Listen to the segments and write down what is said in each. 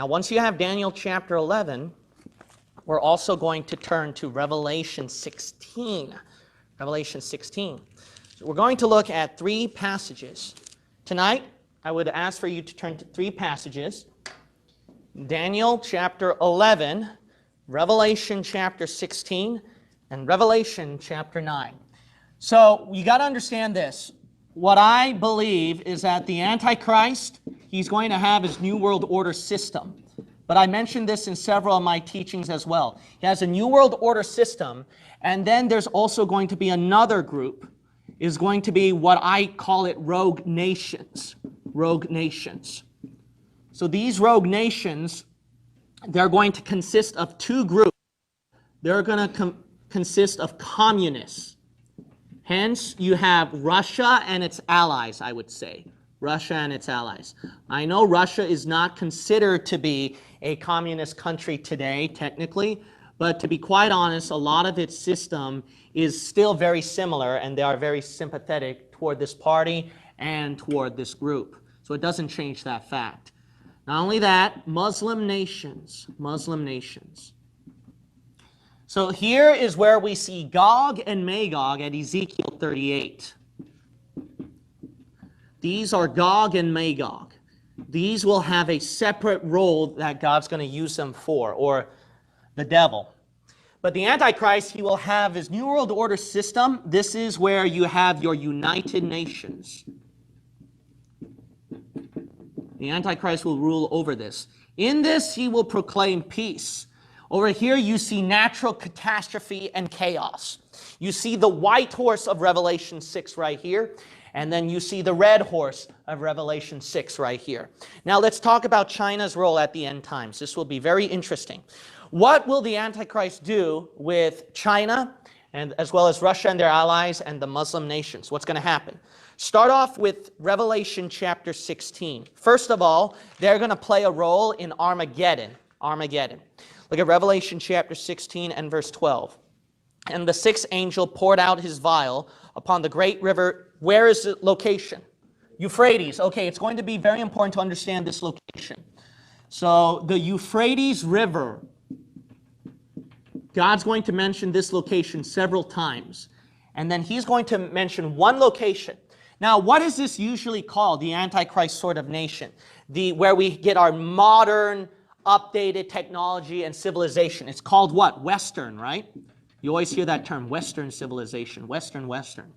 Now, once you have Daniel chapter 11, we're also going to turn to Revelation 16. Revelation 16. So we're going to look at three passages. Tonight, I would ask for you to turn to three passages. Daniel chapter 11, Revelation chapter 16, and Revelation chapter 9. So you got to understand this. What I believe is that the Antichrist, he's going to have his New World Order system. But I mentioned this in several of my teachings as well. He has a New World Order system, and then there's also going to be another group, is going to be what I call it rogue nations. Rogue nations. So these rogue nations, they're going to consist of two groups. They're going to consist of communists. Hence, you have Russia and its allies, I would say. Russia and its allies. I know Russia is not considered to be a communist country today, technically, but to be quite honest, a lot of its system is still very similar, and they are very sympathetic toward this party and toward this group. So it doesn't change that fact. Not only that, Muslim nations. Muslim nations. So here is where we see Gog and Magog at Ezekiel 38. These are Gog and Magog. These will have a separate role that God's going to use them for, or the devil. But the Antichrist, he will have his New World Order system. This is where you have your United Nations. The Antichrist will rule over this. In this, he will proclaim peace. Over here, you see natural catastrophe and chaos. You see the white horse of Revelation 6 right here. And then you see the red horse of Revelation 6 right here. Now let's talk about China's role at the end times. This will be very interesting. What will the Antichrist do with China, and as well as Russia and their allies and the Muslim nations? What's going to happen? Start off with Revelation chapter 16. First of all, they're going to play a role in Armageddon. Armageddon. Look at Revelation chapter 16 and verse 12. And the sixth angel poured out his vial upon the great river. Where is the location? Euphrates. Okay, it's going to be very important to understand this location. So the Euphrates River, God's going to mention this location several times. And then he's going to mention one location. Now, what is this usually called, the Antichrist sort of nation? Where we get our modern, updated technology and civilization. It's called what? Western, right? You always hear that term, Western civilization. Western, Western.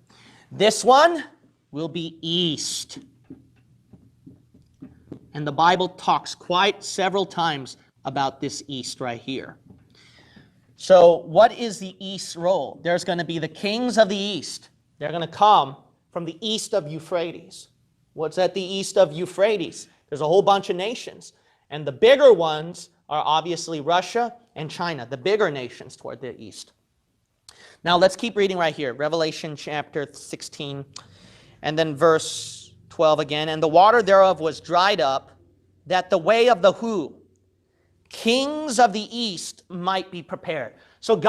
This one will be East. And the Bible talks quite several times about this East right here. So what is the East role? There's going to be the kings of the East. They're going to come from the east of Euphrates. What's at the east of Euphrates? There's a whole bunch of nations. And the bigger ones are obviously Russia and China, the bigger nations toward the east. Now let's keep reading right here. Revelation chapter 16 and then verse 12 again. And the water thereof was dried up, that the way of the who? Kings of the east might be prepared. So what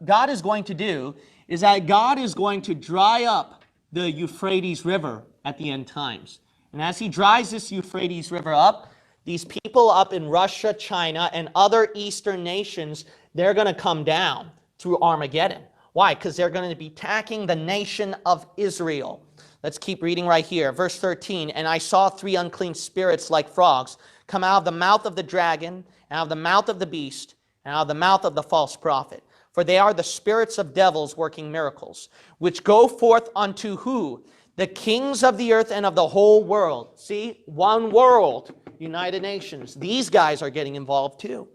God is going to do is that God is going to dry up the Euphrates River at the end times. And as he dries this Euphrates River up, these people up in Russia, China, and other eastern nations, they're going to come down through Armageddon. Why? Because they're going to be attacking the nation of Israel. Let's keep reading right here. Verse 13, and I saw three unclean spirits like frogs come out of the mouth of the dragon, and out of the mouth of the beast, and out of the mouth of the false prophet. For they are the spirits of devils working miracles, which go forth unto who? The kings of the earth and of the whole world. See, one world, United Nations. These guys are getting involved too.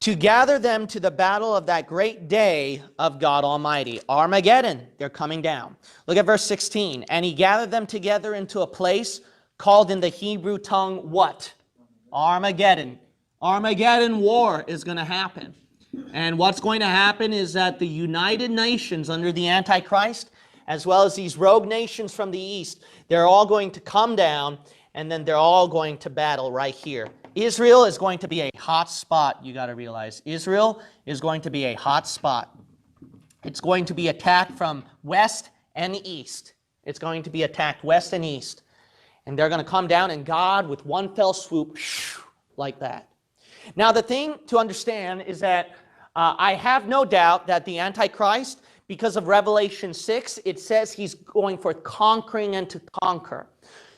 To gather them to the battle of that great day of God Almighty. Armageddon, they're coming down. Look at verse 16. And he gathered them together into a place called in the Hebrew tongue what? Armageddon. Armageddon war is going to happen. And what's going to happen is that the United Nations under the Antichrist, as well as these rogue nations from the east, they're all going to come down, and then they're all going to battle right here. Israel is going to be a hot spot, you got to realize. Israel is going to be a hot spot. It's going to be attacked from west and east. It's going to be attacked west and east. And they're going to come down, and God, with one fell swoop, like that. Now, the thing to understand is that I have no doubt that the Antichrist, because of Revelation 6, it says he's going forth conquering and to conquer.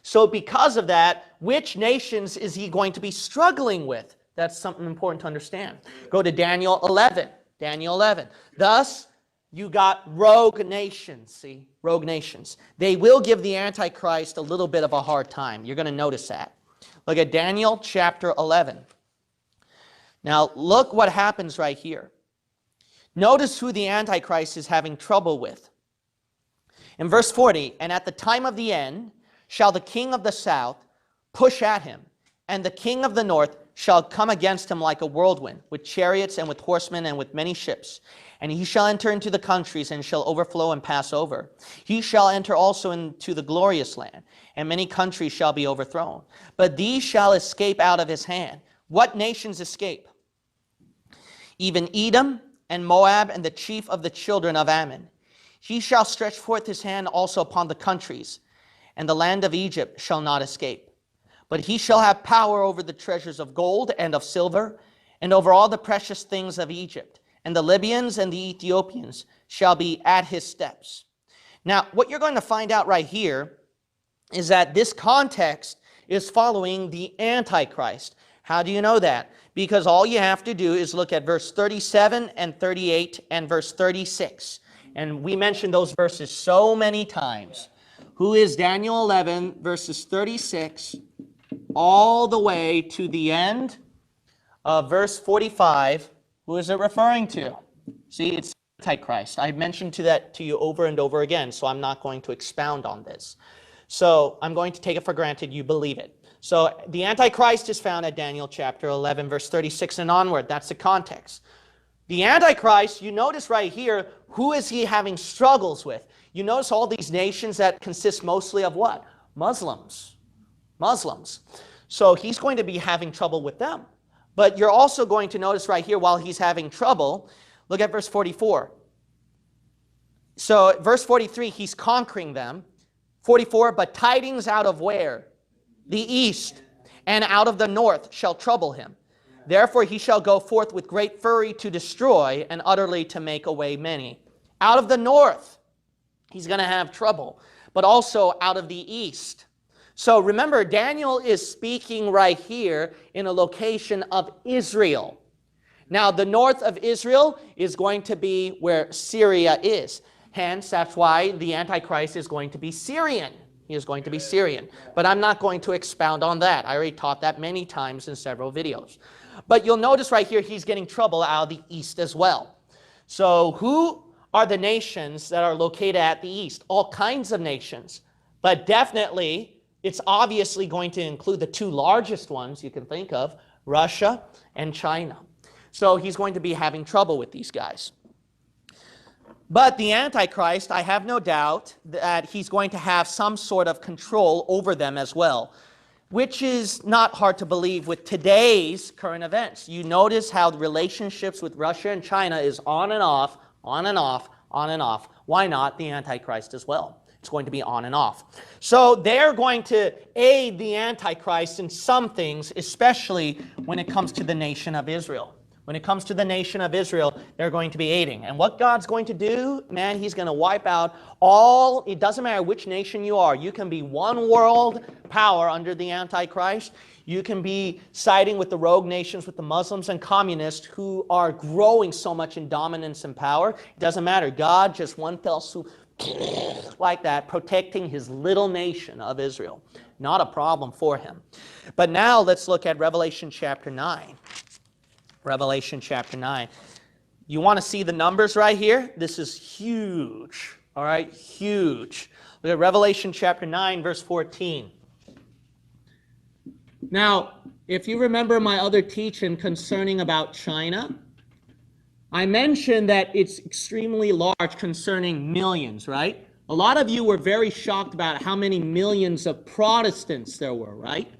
So because of that, which nations is he going to be struggling with? That's something important to understand. Go to Daniel 11. Daniel 11. Thus, you got rogue nations, see? Rogue nations. They will give the Antichrist a little bit of a hard time. You're going to notice that. Look at Daniel chapter 11. Now, look what happens right here. Notice who the Antichrist is having trouble with. In verse 40, and at the time of the end shall the king of the south push at him, and the king of the north shall come against him like a whirlwind, with chariots and with horsemen and with many ships. And he shall enter into the countries and shall overflow and pass over. He shall enter also into the glorious land, and many countries shall be overthrown. But these shall escape out of his hand. What nations escape? Even Edom and Moab and the chief of the children of Ammon. He shall stretch forth his hand also upon the countries, and the land of Egypt shall not escape. But he shall have power over the treasures of gold and of silver, and over all the precious things of Egypt. And the Libyans and the Ethiopians shall be at his steps. Now, what you're going to find out right here is that this context is following the Antichrist. How do you know that? Because all you have to do is look at verse 37 and 38 and verse 36. And we mentioned those verses so many times. Who is Daniel 11, verses 36, all the way to the end of verse 45. Who is it referring to? See, it's Antichrist. I mentioned that to you over and over again, so I'm not going to expound on this. So I'm going to take it for granted you believe it. So the Antichrist is found at Daniel chapter 11, verse 36 and onward. That's the context. The Antichrist, you notice right here, who is he having struggles with? You notice all these nations that consist mostly of what? Muslims. Muslims. So he's going to be having trouble with them. But you're also going to notice right here, while he's having trouble, look at verse 44. So verse 43, he's conquering them. 44, but tidings out of where? The east, and out of the north shall trouble him. Therefore he shall go forth with great fury to destroy, and utterly to make away many. Out of the north, he's going to have trouble, but also out of the east. So remember, Daniel is speaking right here in a location of Israel. Now, the north of Israel is going to be where Syria is. Hence, that's why the Antichrist is going to be Syrian. He is going to be Syrian. But I'm not going to expound on that. I already taught that many times in several videos. But you'll notice right here, he's getting trouble out of the east as well. So who are the nations that are located at the east? All kinds of nations. But definitely, it's obviously going to include the two largest ones you can think of, Russia and China. So he's going to be having trouble with these guys. But the Antichrist, I have no doubt that he's going to have some sort of control over them as well, which is not hard to believe with today's current events. You notice how the relationships with Russia and China is on and off, on and off, on and off. Why not the Antichrist as well? It's going to be on and off. So they're going to aid the Antichrist in some things, especially when it comes to the nation of Israel. When it comes to the nation of Israel, they're going to be aiding. And what God's going to do, man, he's going to wipe out all, it doesn't matter which nation you are. You can be one world power under the Antichrist. You can be siding with the rogue nations, with the Muslims and communists who are growing so much in dominance and power. It doesn't matter. God, just one fell swoop, like that, protecting his little nation of Israel. Not a problem for him. But now let's look at Revelation chapter 9. Revelation chapter 9. You want to see the numbers right here? This is huge. All right, huge. Look at Revelation chapter 9, verse 14. Now, if you remember my other teaching concerning about China, I mentioned that it's extremely large concerning millions, right? A lot of you were very shocked about how many millions of Protestants there were, right?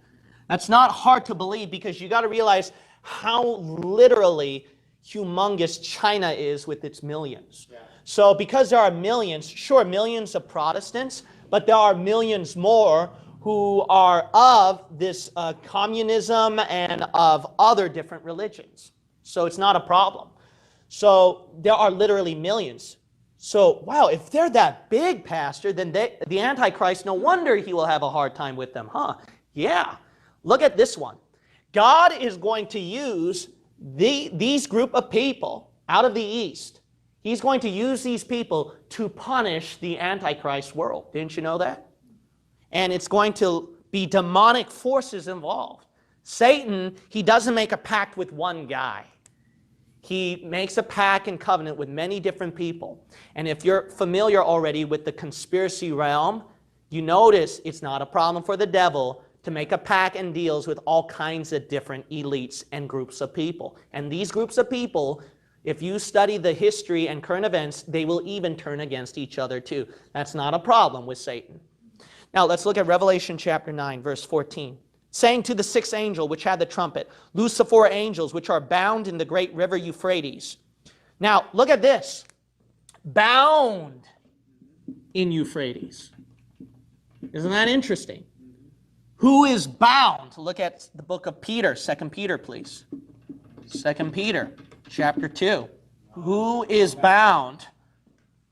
That's not hard to believe because you got to realize how literally humongous China is with its millions. Yeah. So because there are millions, sure, millions of Protestants, but there are millions more who are of this communism and of other different religions. So it's not a problem. So there are literally millions. So, wow, if they're that big, Pastor, then the Antichrist, no wonder he will have a hard time with them, huh? Yeah. Look at this one. God is going to use these group of people out of the East. He's going to use these people to punish the Antichrist world. Didn't you know that? And it's going to be demonic forces involved. Satan, he doesn't make a pact with one guy. He makes a pact and covenant with many different people. And if you're familiar already with the conspiracy realm, you notice it's not a problem for the devil to make a pact and deals with all kinds of different elites and groups of people. And these groups of people, if you study the history and current events, they will even turn against each other too. That's not a problem with Satan. Now let's look at Revelation chapter 9, verse 14. Saying to the sixth angel which had the trumpet, loose the four angels which are bound in the great river Euphrates. Now look at this. Bound in Euphrates. Isn't that interesting? Who is bound? Look at the book of Peter, 2 Peter, please. 2 Peter, chapter 2. Who is bound?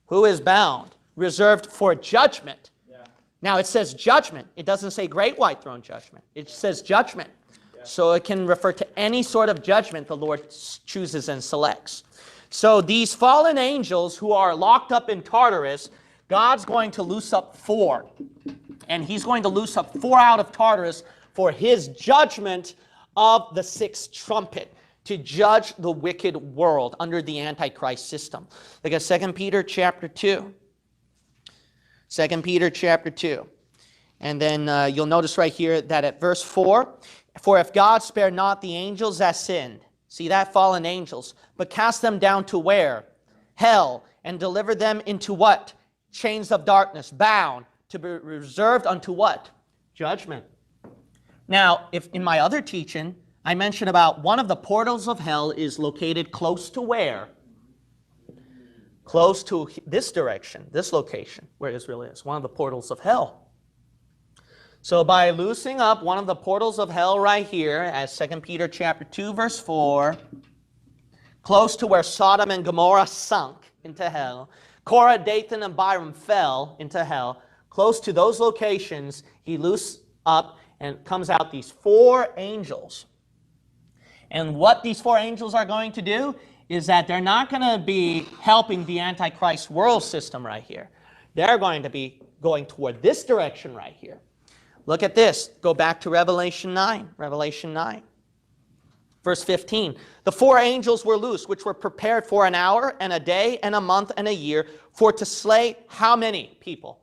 Who is bound? Reserved for judgment. Now it says judgment. It doesn't say great white throne judgment. It says judgment. So it can refer to any sort of judgment the Lord chooses and selects. So these fallen angels who are locked up in Tartarus, God's going to loose up 4. And he's going to loose up 4 out of Tartarus for his judgment of the sixth trumpet, to judge the wicked world under the Antichrist system. Look at 2 Peter chapter 2. 2 Peter chapter 2. And then you'll notice right here that at verse 4, for if God spared not the angels that sinned, see that, fallen angels, but cast them down to where? Hell, and delivered them into what? Chains of darkness, bound, to be reserved unto what? Judgment. Now, if in my other teaching, I mentioned about one of the portals of hell is located close to where? Close to this direction, this location, where Israel is, one of the portals of hell. So by loosing up one of the portals of hell right here, as 2 Peter chapter 2, verse 4, close to where Sodom and Gomorrah sunk into hell, Korah, Dathan, and Abiram fell into hell, close to those locations, he loosed up and comes out these 4 angels. And what these 4 angels are going to do is that they're not going to be helping the Antichrist world system right here. They're going to be going toward this direction right here. Look at this. Go back to Revelation 9. Revelation 9. Verse 15. The 4 angels were loosed, which were prepared for an hour and a day and a month and a year, for to slay how many people?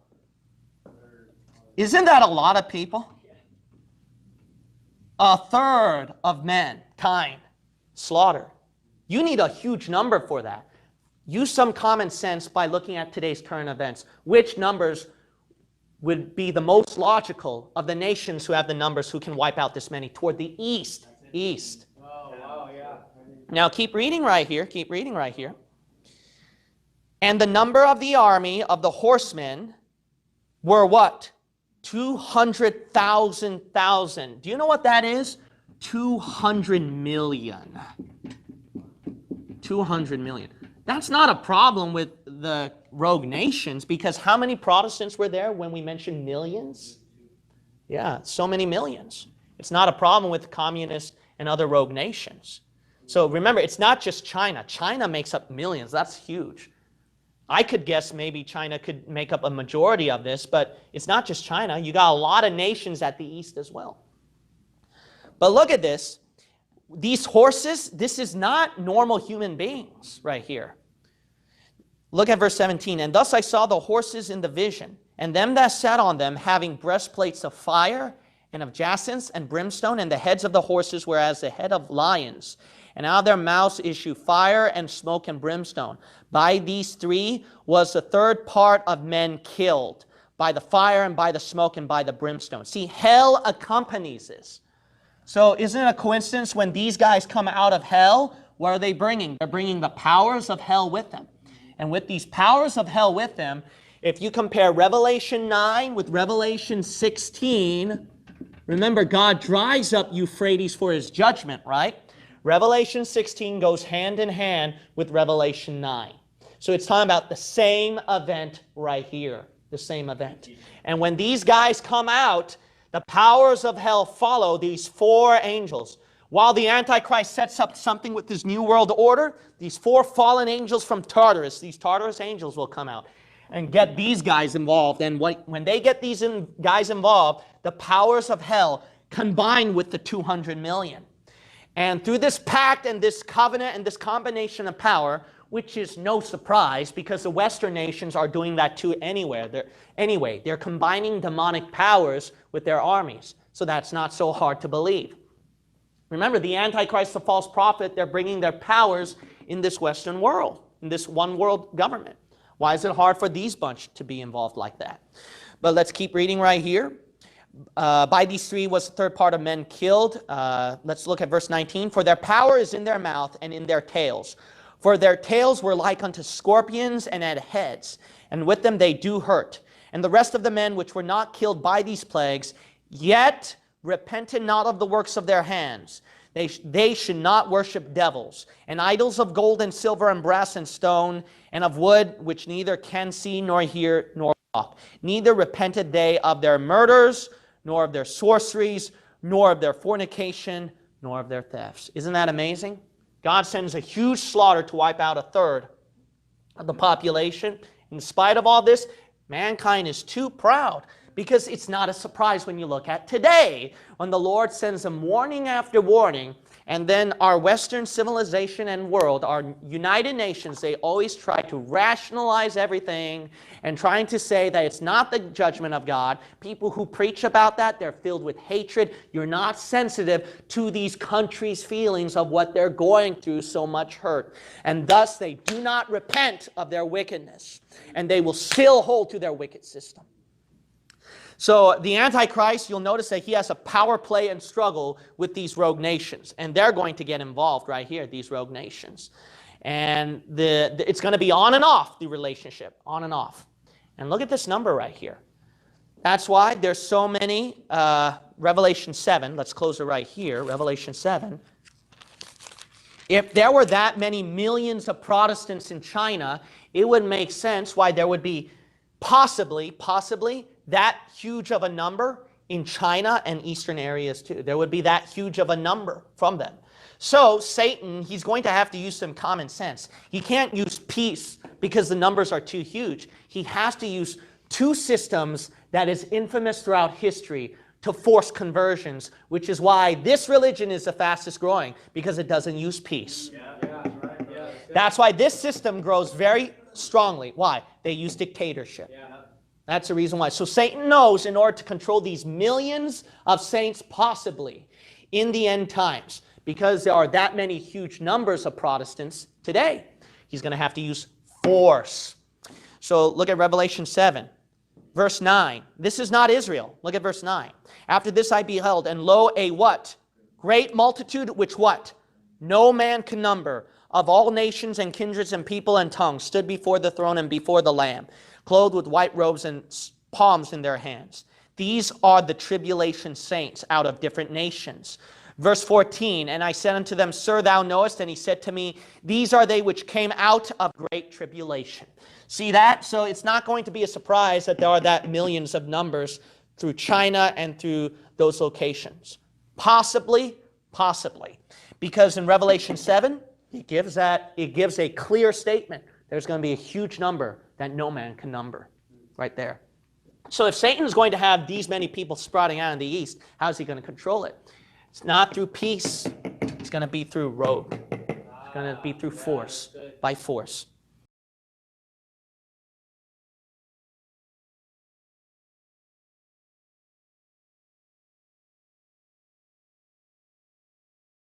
Isn't that a lot of people? 1/3 of mankind slaughtered. You need a huge number for that. Use some common sense by looking at today's current events. Which numbers would be the most logical of the nations who have the numbers who can wipe out this many? Toward the east. East. Oh, wow, yeah. Now keep reading right here. Keep reading right here. And the number of the army of the horsemen were what? 200,000. Do you know what that is? 200 million. 200 million. That's not a problem with the rogue nations, because how many Protestants were there when we mentioned millions? Yeah, so many millions. It's not a problem with communists and other rogue nations. So remember, it's not just China. China makes up millions. That's huge. I could guess maybe China could make up a majority of this, but it's not just China. You got a lot of nations at the east as well. But look at this. These horses, this is not normal human beings right here. Look at verse 17. And thus I saw the horses in the vision, and them that sat on them, having breastplates of fire and of jacinth and brimstone, and the heads of the horses were as the head of lions. And out of their mouths issue fire and smoke and brimstone. By these 3 was the 3rd part of men killed, by the fire and by the smoke and by the brimstone. See, hell accompanies this. So isn't it a coincidence when these guys come out of hell, what are they bringing? They're bringing the powers of hell with them. And with these powers of hell with them, If you compare Revelation 9 with Revelation 16, remember God dries up Euphrates for his judgment, right? Revelation 16 goes hand in hand with Revelation 9. So it's talking about the same event right here, the same event. And when these guys come out, the powers of hell follow these four angels. While the Antichrist sets up something with this new world order, these four fallen angels from Tartarus, these Tartarus angels will come out and get these guys involved. And when they get these guys involved, the powers of hell combine with the 200 million. And through this pact and this covenant and this combination of power, which is no surprise because the Western nations are doing that too anyway. They're combining demonic powers with their armies. So that's not so hard to believe. Remember, the Antichrist, the false prophet, they're bringing their powers in this Western world, in this one world government. Why is it hard for these bunch to be involved like that? But let's keep reading right here. By these three was the third part of men killed. Let's look at verse 19. For their power is in their mouth and in their tails. For their tails were like unto scorpions and had heads, and with them they do hurt. And the rest of the men which were not killed by these plagues, yet repented not of the works of their hands. They should not worship devils, and idols of gold and silver and brass and stone, and of wood, which neither can see nor hear nor walk. Neither repented they of their murders, nor of their sorceries, nor of their fornication, nor of their thefts. Isn't that amazing? God sends a huge slaughter to wipe out a third of the population. In spite of all this, mankind is too proud, because it's not a surprise when you look at today, when the Lord sends them warning after warning, and then our Western civilization and world, our United Nations, they always try to rationalize everything and trying to say that it's not the judgment of God. People who preach about that, they're filled with hatred. You're not sensitive to these countries' feelings of what they're going through, so much hurt. And thus they do not repent of their wickedness, and they will still hold to their wicked system. So the Antichrist, you'll notice that he has a power play and struggle with these rogue nations. And they're going to get involved right here, these rogue nations. And it's going to be on and off, the relationship, on and off. And look at this number right here. That's why there's so many, Revelation 7, let's close it right here, Revelation 7. If there were that many millions of Protestants in China, it would make sense why there would be possibly, that huge of a number in China and eastern areas too. There would be that huge of a number from them. So Satan, he's going to have to use some common sense. He can't use peace because the numbers are too huge. He has to use two systems that is infamous throughout history to force conversions, which is why this religion is the fastest growing, because it doesn't use peace. That's why this system grows very strongly. Why? They use dictatorship. That's the reason why. So Satan knows in order to control these millions of saints possibly in the end times, because there are that many huge numbers of Protestants today, he's going to have to use force. So look at Revelation 7, verse 9. This is not Israel. Look at verse 9. After this I beheld, and lo, a what? Great multitude, which what? No man can number, of all nations and kindreds and people and tongues, stood before the throne and before the Lamb, clothed with white robes and palms in their hands. These are the tribulation saints out of different nations. Verse 14, and I said unto them, Sir, thou knowest. And he said to me, These are they which came out of great tribulation. See that? So it's not going to be a surprise that there are that millions of numbers through China and through those locations. Possibly. Because in Revelation 7, it gives a clear statement. There's going to be a huge number that no man can number, right there. So if Satan is going to have these many people sprouting out in the east, how is he going to control it? It's not through peace. It's going to be through rogue. It's going to be through force, by force.